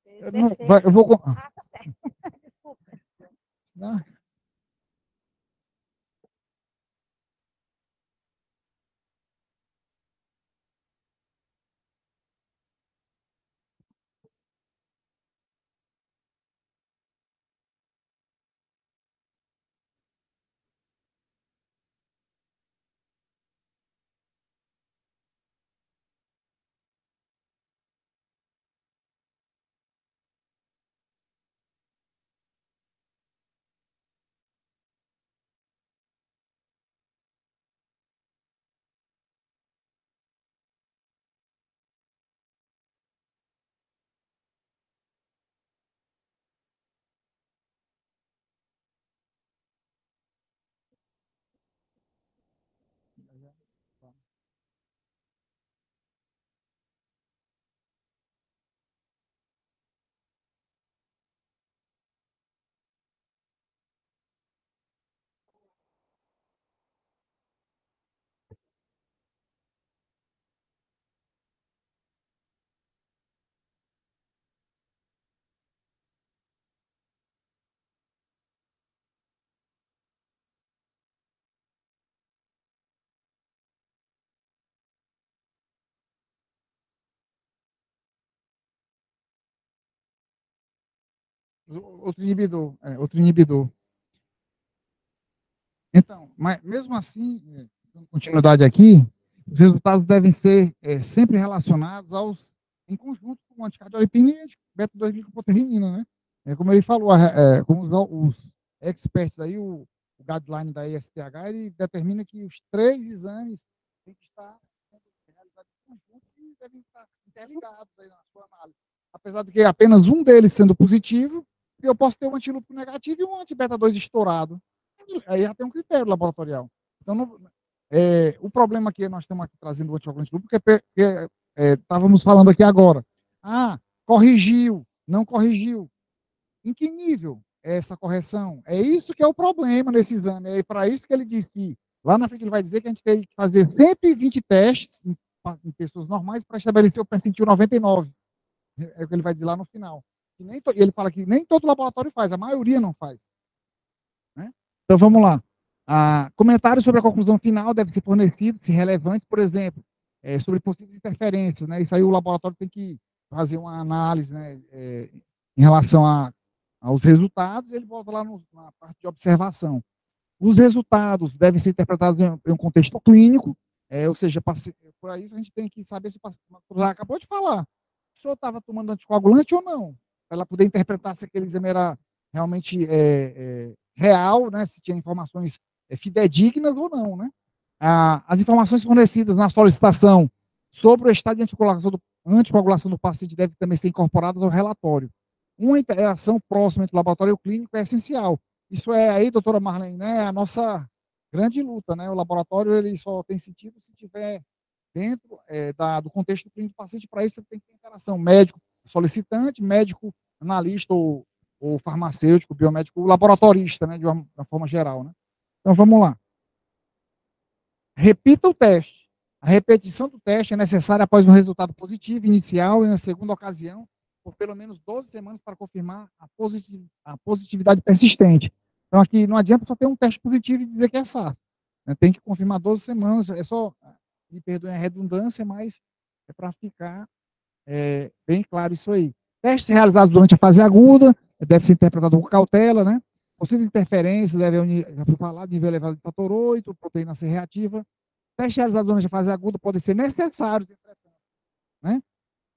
C: ter
A: eu vou...
C: Desculpa.
A: Não. Outro inibidor. Outro inibidor. Então, mas mesmo assim, dando continuidade aqui, os resultados devem ser sempre relacionados em conjunto com o anticardiolipina e beta-2-glicoproteína, né? Como ele falou, como os experts aí, o guideline da ESTH, ele determina que os 3 exames têm que estar sendo realizados em conjunto e devem estar interligados aí na sua análise. Apesar de que apenas um deles sendo positivo, eu posso ter um antilúpico negativo e um anti-beta-2 estourado. Aí já tem um critério laboratorial. Então, o problema que nós estamos aqui trazendo o anticoagulante é porque estávamos falando aqui agora. Corrigiu, não corrigiu. Em que nível é essa correção? É isso que é o problema nesse exame. É para isso que ele diz que, lá na frente ele vai dizer que a gente tem que fazer 120 testes em pessoas normais para estabelecer o percentil 99. É o que ele vai dizer lá no final. E ele fala que nem todo laboratório faz, a maioria não faz. Né? Então vamos lá. Comentários sobre a conclusão final devem ser fornecidos, se relevantes, por exemplo, sobre possíveis interferências. Né? Isso aí o laboratório tem que fazer uma análise, né, em relação aos resultados, ele volta lá na parte de observação. Os resultados devem ser interpretados em um contexto clínico, ou seja, por aí a gente tem que saber se o paciente, acabou de falar, se o senhor estava tomando anticoagulante ou não, para ela poder interpretar se aquele exame era realmente real, né, se tinha informações fidedignas ou não. Né? As informações fornecidas na solicitação sobre o estado de anticoagulação do paciente devem também ser incorporadas ao relatório. Uma interação próxima entre o laboratório e o clínico é essencial. Isso é aí, doutora Marlene, né, a nossa grande luta, né? O laboratório ele só tem sentido se tiver dentro do contexto clínico do paciente. Para isso, você tem que ter interação médico solicitante, médico analista ou farmacêutico, biomédico, laboratorista, né, de uma forma geral. Né? Então, vamos lá. Repita o teste. A repetição do teste é necessária após um resultado positivo inicial e na segunda ocasião, por pelo menos 12 semanas para confirmar a positividade persistente. Então, aqui não adianta só ter um teste positivo e dizer que é SARS. Né? Tem que confirmar 12 semanas, é só, me perdoem a redundância, mas é para ficar bem claro isso aí. Testes realizados durante a fase aguda, deve ser interpretado com cautela, né? Possíveis interferências, já foi falado, nível elevado de fator 8, proteína C reativa. Testes realizados durante a fase aguda podem ser necessários, né?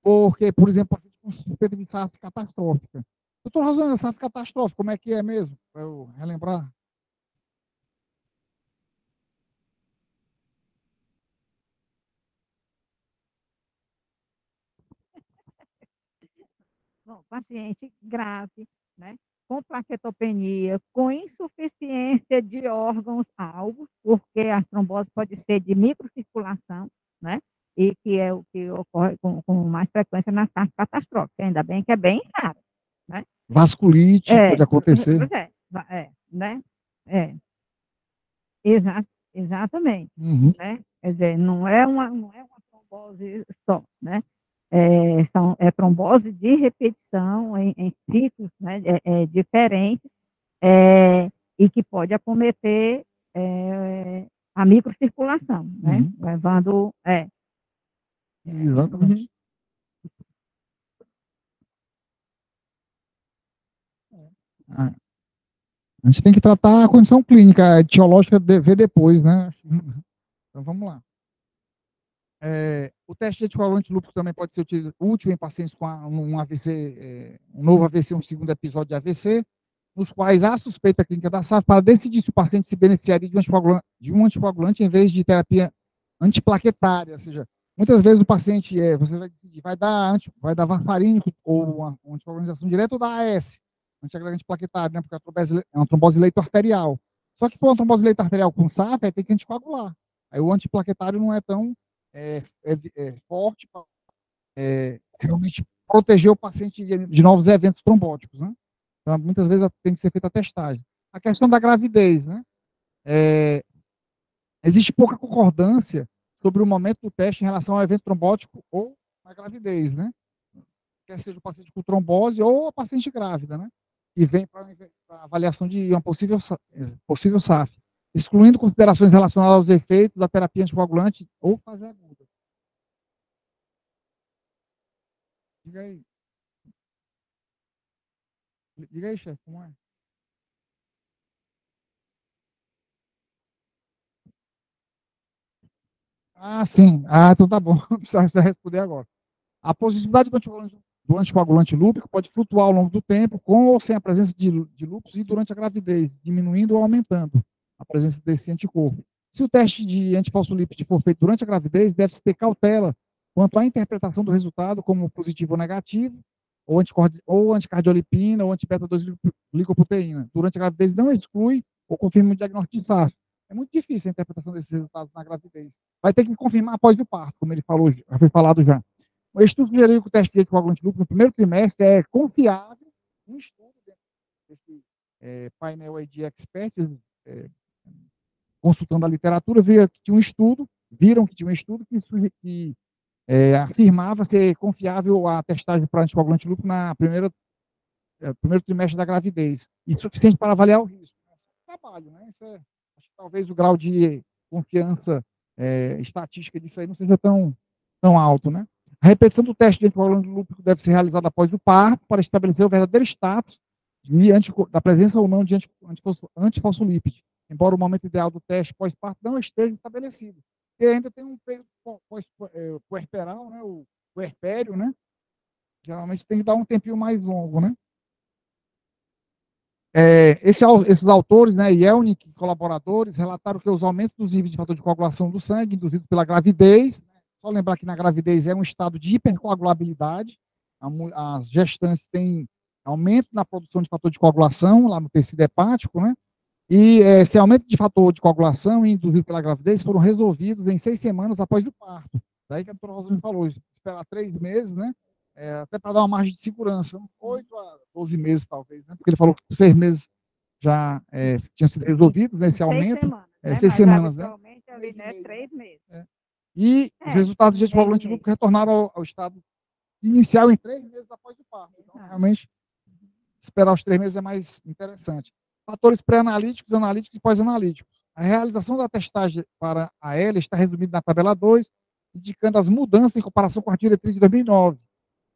A: Porque, por exemplo, paciente com suspeita de SAF catastrófica. Doutor Rosana, SAF catastrófica, como é que é mesmo? Para eu relembrar.
C: Bom, paciente grave, né? Com plaquetopenia, com insuficiência de órgãos-alvo, porque a trombose pode ser de microcirculação, né? E que é o que ocorre com mais frequência na SARS catastrófica, ainda bem que é bem raro, né?
A: Vasculite pode acontecer.
C: Né? Exatamente,
A: Uhum.
C: né? Quer dizer, não é uma trombose só, né? É trombose de repetição em ciclos, né, diferentes, e que pode acometer a microcirculação, né?
A: Uhum.
C: Levando.
A: Exatamente. A gente tem que tratar a condição clínica, a etiológica ver depois, né? Então vamos lá. O teste de anticoagulante lúpico também pode ser útil em pacientes com um AVC, um novo AVC, um segundo episódio de AVC, nos quais há suspeita clínica da SAF, para decidir se o paciente se beneficiaria de um anticoagulante em vez de terapia antiplaquetária. Ou seja, muitas vezes o paciente você vai decidir, vai dar varfarina ou uma anticoagulação direta ou da AS, antiagregante plaquetário, né? Porque é uma trombose leito-arterial. Só que se for uma trombose leito-arterial com SAF, aí tem que anticoagular. Aí o antiplaquetário não é tão forte para realmente proteger o paciente de novos eventos trombóticos, né? Então, muitas vezes tem que ser feita a testagem. A questão da gravidez, né? Existe pouca concordância sobre o momento do teste em relação ao evento trombótico ou à gravidez, né? Quer seja o paciente com trombose ou a paciente grávida, né? E vem para a avaliação de uma possível SAF, excluindo considerações relacionadas aos efeitos da terapia anticoagulante ou fase aguda. Diga aí. Diga aí, chefe, como é? Sim. Então tá bom. Não precisa responder agora. A possibilidade do anticoagulante lúpico pode flutuar ao longo do tempo, com ou sem a presença de lúpus e durante a gravidez, diminuindo ou aumentando a presença desse anticorpo. Se o teste de antifosfolípide for feito durante a gravidez, deve-se ter cautela quanto à interpretação do resultado como positivo ou negativo, ou anticardiolipina, ou antibeta-2-glicoproteína. Durante a gravidez não exclui ou confirma o diagnóstico de SARS. É muito difícil a interpretação desses resultados na gravidez. Vai ter que confirmar após o parto, como ele falou, já foi falado já. O estudo sugeriu que o teste de anticoagulante lúpico no primeiro trimestre é confiável. Um estudo desse painel aí de experts, consultando a literatura, viram que tinha um estudo que afirmava ser confiável a testagem para anticoagulante lúpico na primeiro trimestre da gravidez, e suficiente para avaliar o risco. Trabalho, né? Isso acho que talvez o grau de confiança estatística disso aí não seja tão alto, né? A repetição do teste de anticoagulante lúpico deve ser realizada após o parto para estabelecer o verdadeiro status da presença ou não de antifosfolípide, embora o momento ideal do teste pós-parto não esteja estabelecido. E ainda tem um período puerperal, né? O puerpério, né? Geralmente tem que dar um tempinho mais longo, né? Esses autores, né, Yelnik e colaboradores, relataram que os aumentos dos níveis de fator de coagulação do sangue induzidos pela gravidez, só lembrar que na gravidez é um estado de hipercoagulabilidade, as gestantes têm aumento na produção de fator de coagulação lá no tecido hepático, né? E esse aumento de fator de coagulação induzido pela gravidez foram resolvidos em 6 semanas após o parto. Daí que a doutora Rosane falou, esperar 3 meses, né? Até para dar uma margem de segurança, 8 a 12 meses talvez, né? Porque ele falou que por 6 meses já tinha sido resolvido, né, esse aumento. 6 semanas, né?
C: Ali, né? 3 meses.
A: E os resultados de anticoagulante lúpico retornaram ao estado inicial em 3 meses após o parto. Então, realmente, esperar os 3 meses é mais interessante. Fatores pré-analíticos, analíticos e pós-analíticos. A realização da testagem para a L está resumida na tabela 2, indicando as mudanças em comparação com a diretriz de 2009,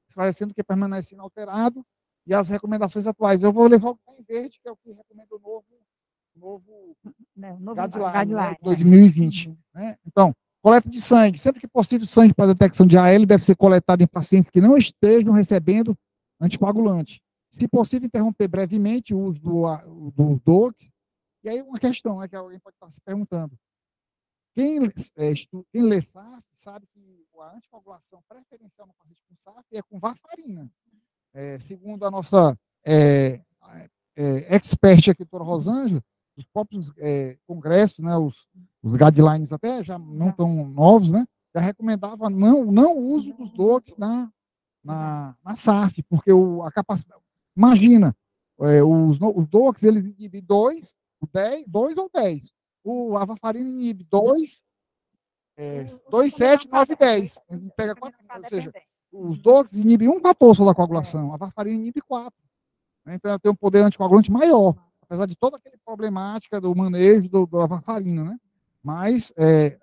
A: esclarecendo que permanece inalterado e as recomendações atuais. Eu vou ler só o que está em verde, que é o que recomenda o novo guideline, né, 2020. Né? Então, coleta de sangue. Sempre que possível, sangue para detecção de AL deve ser coletado em pacientes que não estejam recebendo anticoagulante. Se possível, interromper brevemente o uso do DOACs. E aí uma questão, né, que alguém pode estar se perguntando. Quem lê SAF sabe que a anticoagulação preferencial no paciente com SAF é com varfarina. Segundo a nossa expert aqui, doutora Rosângela, os próprios congressos, né, os guidelines até já não tão novos, né, já recomendava não uso dos DOACs na SAF, porque a capacidade... Imagina, os DOACs, eles inibem 2 ou 10. A varfarina inibe 2, 7, 9 e 10. Ele pega 4, ou seja, os DOACs inibem um fator só da coagulação, a varfarina inibe 4. Né? Então, ela tem um poder anticoagulante maior, apesar de toda aquela problemática do manejo da varfarina, né? Mas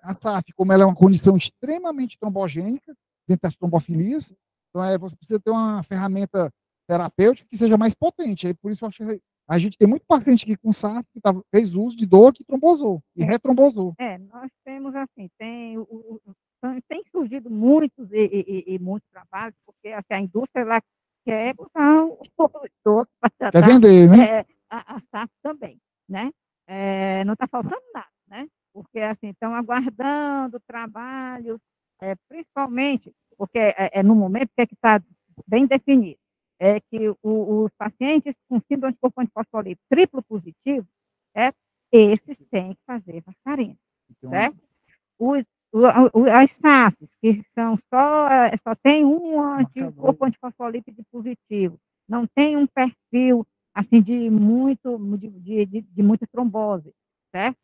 A: a SAF, como ela é uma condição extremamente trombogênica, dentro das trombofilias, então você precisa ter uma ferramenta terapêutica que seja mais potente. Aí, por isso, eu acho que a gente tem muito paciente aqui com SAF que fez uso de DOAC e trombosou, e retrombosou.
C: Nós temos assim, tem surgido muitos e muitos trabalhos, porque assim, a indústria ela quer botar os DOAC para tratar.
A: Quer vender, né?
C: A SAF também, né? Não está faltando nada, né? Porque assim, estão aguardando trabalhos, principalmente, porque no momento que está bem definido, que os pacientes com síndrome de corpo antifosfolípido triplo positivo, esses têm que fazer varfarina, então, certo? As SAFs, que só tem um anticorpo antifosfolípido positivo, não tem um perfil assim de muita trombose, certo?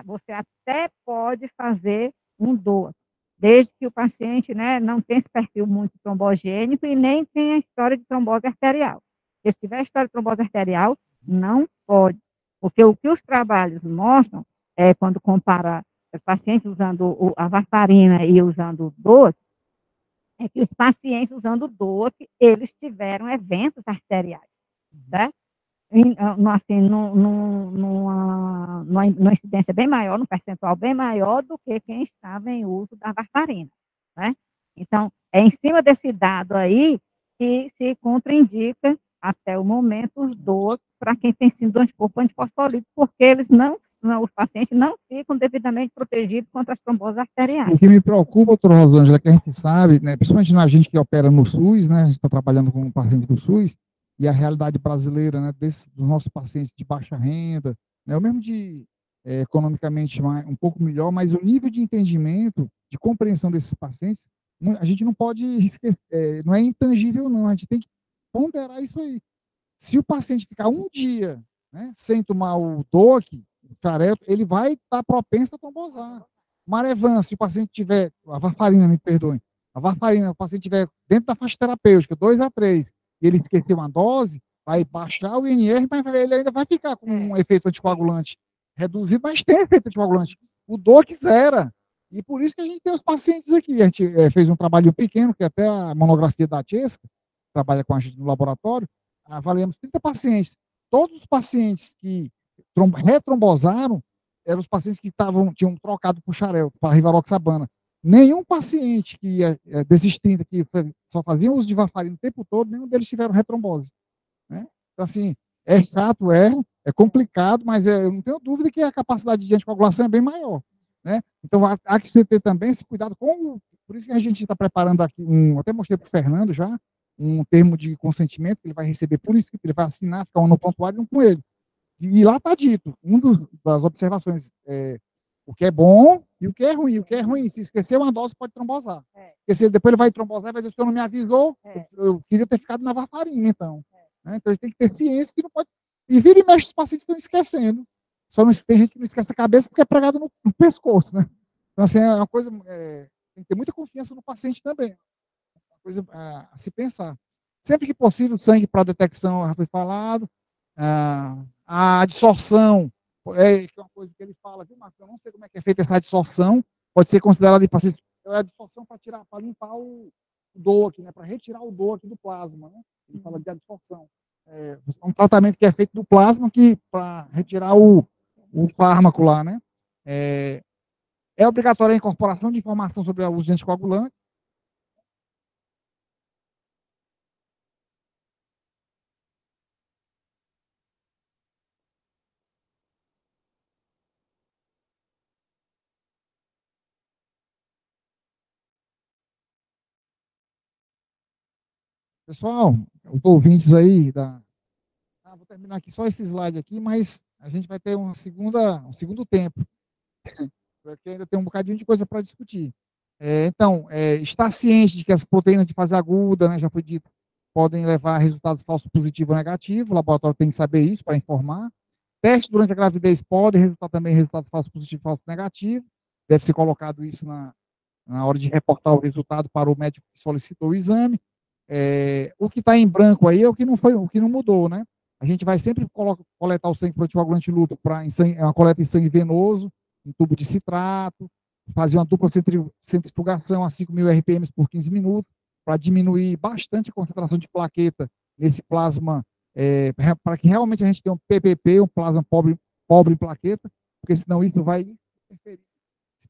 C: Você até pode fazer um DOAC, desde que o paciente, né, não tenha esse perfil muito trombogênico e nem tenha história de trombose arterial. Se tiver história de trombose arterial, não pode. Porque o que os trabalhos mostram, quando compara pacientes usando a varfarina e usando o DOAC, é que os pacientes usando o DOAC, eles tiveram eventos arteriais, certo? Assim, numa incidência bem maior, num percentual bem maior do que quem estava em uso da varfarina, né? Então, é em cima desse dado aí que se contraindica, até o momento, os DOACs para quem tem síndrome de anticorpo antifosfolípido, porque eles os pacientes não ficam devidamente protegidos contra as tromboses arteriais.
A: O que me preocupa, doutora Rosângela, é que a gente sabe, né, principalmente na gente que opera no SUS, né, a gente está trabalhando com um paciente do SUS, e a realidade brasileira, né, dos nossos pacientes de baixa renda, né, o mesmo de economicamente um pouco melhor, mas o nível de entendimento, de compreensão desses pacientes, a gente não pode esquecer, não é intangível, não, a gente tem que ponderar isso aí. Se o paciente ficar um dia, né, sem tomar o DOAC, o xareto, ele vai estar propenso a trombosar. Marevan, se o paciente tiver, a varfarina, me perdoem, a varfarina, o paciente tiver dentro da faixa terapêutica, 2 a 3, e ele esquecer uma dose, vai baixar o INR, mas ele ainda vai ficar com um efeito anticoagulante reduzido, mas tem efeito anticoagulante. O DOAC zera. E por isso que a gente tem os pacientes aqui. A gente fez um trabalho pequeno, que até a monografia da Tiesca, trabalha com a gente no laboratório, avaliamos 30 pacientes. Todos os pacientes que retrombosaram eram os pacientes que tinham trocado por xarel, para rivaroxabana. Nenhum paciente desses 30 que só faziam uso de varfarina o tempo todo, nenhum deles tiveram retrombose. Né? Então, assim, é chato, é complicado, mas eu não tenho dúvida que a capacidade de anticoagulação é bem maior. Né? Então, há que ter também esse cuidado com por isso que a gente está preparando aqui, até mostrei para o Fernando já, um termo de consentimento que ele vai receber por escrito, ele vai assinar, ficar um no prontuário e um com ele. E lá está dito, das observações, o que é bom e o que é ruim. O que é ruim, se esquecer uma dose, pode trombosar. Porque se depois ele vai trombosar, vai dizer, o senhor não me avisou, eu queria ter ficado na varfarina, então. Né? Então, ele tem que ter ciência que não pode... E vira e mexe, os pacientes estão esquecendo. Só não tem gente que não esquece a cabeça porque é pregado no pescoço, né? Então, assim, é uma coisa... tem que ter muita confiança no paciente também. Uma coisa a se pensar. Sempre que possível, sangue para detecção, já foi falado. A adsorção, que é uma coisa que ele fala, viu, Marcos? Eu não sei como é que é feita essa adsorção, pode ser considerada de paciente, a adsorção para limpar o DOAC, né, para retirar o DOAC do plasma, né? Ele fala de adsorção. É um tratamento que é feito do plasma para retirar o fármaco lá, né? É obrigatória a incorporação de informação sobre o uso de anticoagulante. Pessoal, os ouvintes aí vou terminar aqui só esse slide aqui, mas a gente vai ter um segundo tempo, porque ainda tem um bocadinho de coisa para discutir. Então, estar ciente de que as proteínas de fase aguda, né, já foi dito, podem levar a resultados falsos positivos ou negativos, o laboratório tem que saber isso para informar. Testes durante a gravidez podem resultar também em resultados falsos positivos e falsos negativos, deve ser colocado isso na hora de reportar o resultado para o médico que solicitou o exame. O que está em branco aí é o que não foi, o que não mudou, né? A gente vai sempre coletar o sangue para o anticoagulante luto é uma coleta em sangue venoso, em tubo de citrato, fazer uma dupla centrifugação a 5.000 RPM por 15 minutos, para diminuir bastante a concentração de plaqueta nesse plasma, para que realmente a gente tenha um PPP, um plasma pobre em plaqueta, porque senão isso vai interferir.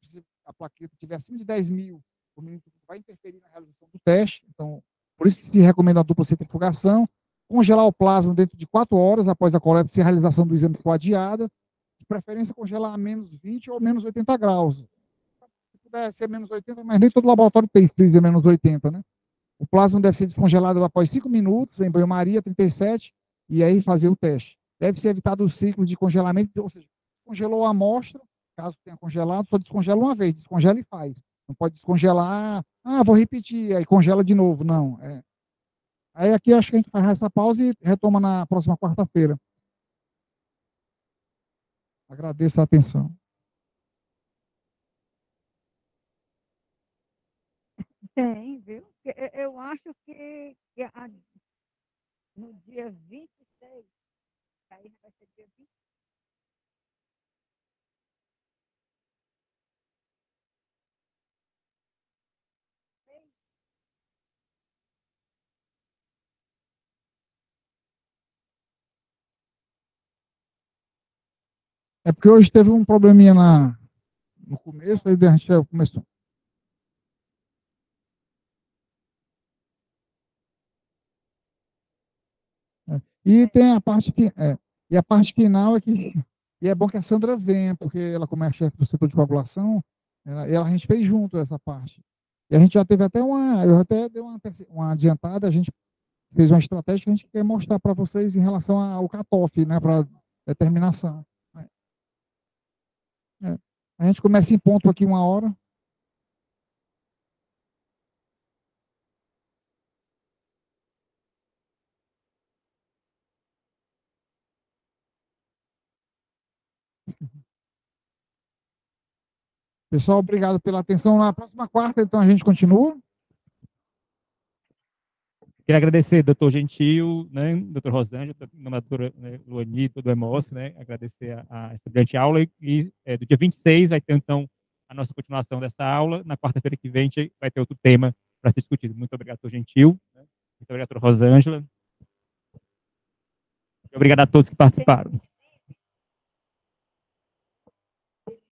A: Se a plaqueta tiver acima de 10.000 por minuto, vai interferir na realização do teste. Então, por isso que se recomenda a dupla centrifugação, congelar o plasma dentro de 4 horas após a coleta, se a realização do exame for adiada, de preferência congelar a menos 20 ou menos 80 graus. Se puder ser menos 80, mas nem todo laboratório tem freezer menos 80, né? O plasma deve ser descongelado após 5 minutos, em banho-maria, 37, e aí fazer o teste. Deve ser evitado o ciclo de congelamento, ou seja, congelou a amostra, caso tenha congelado, só descongela uma vez, descongela e faz. Não pode descongelar, vou repetir, aí congela de novo. Não. Aí aqui acho que a gente faz essa pausa e retoma na próxima quarta-feira. Agradeço a atenção.
C: Tem, viu? Eu acho que no dia 26, aí vai ser dia 20.
A: É porque hoje teve um probleminha no começo, aí a gente começou. E tem a parte, e a parte final é que, e é bom que a Sandra venha, porque ela, como é a chefe do setor de coagulação, a gente fez junto essa parte. E a gente já teve até eu até dei uma adiantada, a gente fez uma estratégia que a gente quer mostrar para vocês em relação ao cutoff, né, para determinação. A gente começa em ponto aqui 1 hora. Pessoal, obrigado pela atenção. Na próxima quarta, então, a gente continua.
D: Queria agradecer, doutor Gentil, né, doutor Rosângela, doutora Luani, todo o Hemócio, né, agradecer essa brilhante aula, e do dia 26 vai ter, então, a nossa continuação dessa aula. Na quarta-feira que vem, a gente vai ter outro tema para ser discutido. Muito obrigado, doutor Gentil, né, muito obrigado, doutora Rosângela, e obrigado a todos que participaram.